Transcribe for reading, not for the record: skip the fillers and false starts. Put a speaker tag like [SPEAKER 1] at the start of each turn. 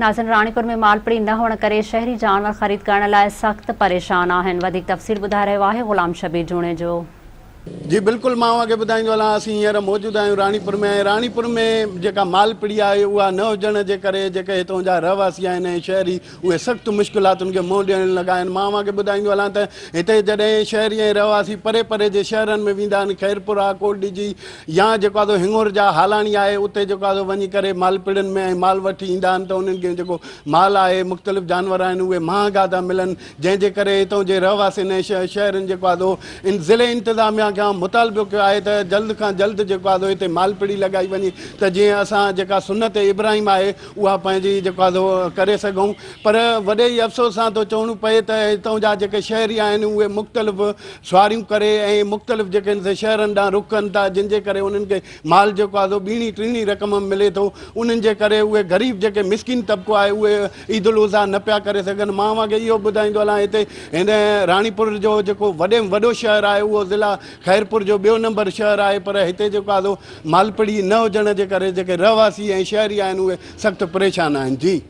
[SPEAKER 1] नाज़रीन, राणीपुर में मालपुड़ी न हुअण करे शहरी जानवर ख़रीद करण लाइ सख़्त परेशान आहिनि। वधीक तफ़सील ॿुधाए रहियो आहे ग़ुलाम शबीर जूणे जो।
[SPEAKER 2] जी बिल्कुल, मां अॻे ॿुधाईंदो हलां, असीं हींअर मौजूद आहियूं राणीपुर में जेका मालपुड़ी आहे उहा न हुजण जे करे जेके हितां जा रहवासी आहिनि ऐं शहरी उहे सख़्तु मुश्किलातुनि खे मुंहुं ॾियण लॻा आहिनि। मां अॻे ॿुधाईंदो हलां त हिते जॾहिं शहरी ऐं रहवासी परे परे जे शहरनि में वेंदा आहिनि, खैरपुर आहे, कोटड़ी जी या जेको आहे हिंगोर जा हालाणी आहे, उते जेको आहे वञी करे मालपुड़ियुनि में माल वठी ईंदा आहिनि त उन्हनि खे जेको माल आहे, मुख़्तलिफ़ जानवर आहिनि, उहे महांगा था मिलनि, जंहिंजे करे हितां जे रहवासियुनि ऐं शहरनि जेको आहे इन ज़िले इंतिज़ामिया खां मुतालबो कयो आहे त जल्द खां जल्द जेको आहे हिते मालपुड़ी लॻाई वञे त जीअं असां जेका सुन्नत इब्राहिम आहे उहा पंहिंजी जेको आहे करे सघूं। पर वॾे ई अफ़सोस सां थो चवणो पए त हितां जा जेके शहरी आहिनि उहे मुख़्तलिफ़ सवारियूं करे ऐं मुख़्तलिफ़ जेके शहरनि ॾांहुं रुख कनि था, जिन जे करे उन्हनि खे माल जेको आहे ॿीणी टीणी रक़म मिले थो। उन्हनि जे करे उहे ग़रीब जेके मिसकिन तबिको आहे उहे ईद उल अज़हा न पिया करे सघनि। मां अॻे इहो ॿुधाईंदो हलां, हिते हिन राणीपुर जो जेको वॾो शहर आहे उहो ज़िला खैरपुर जो ॿियो नंबर शहर आहे, पर हिते जेको आहे मालपुड़ी न हुजण जे करे जेके रहवासी ऐं शहरी आहिनि उहे सख़्तु परेशान आहिनि। जी।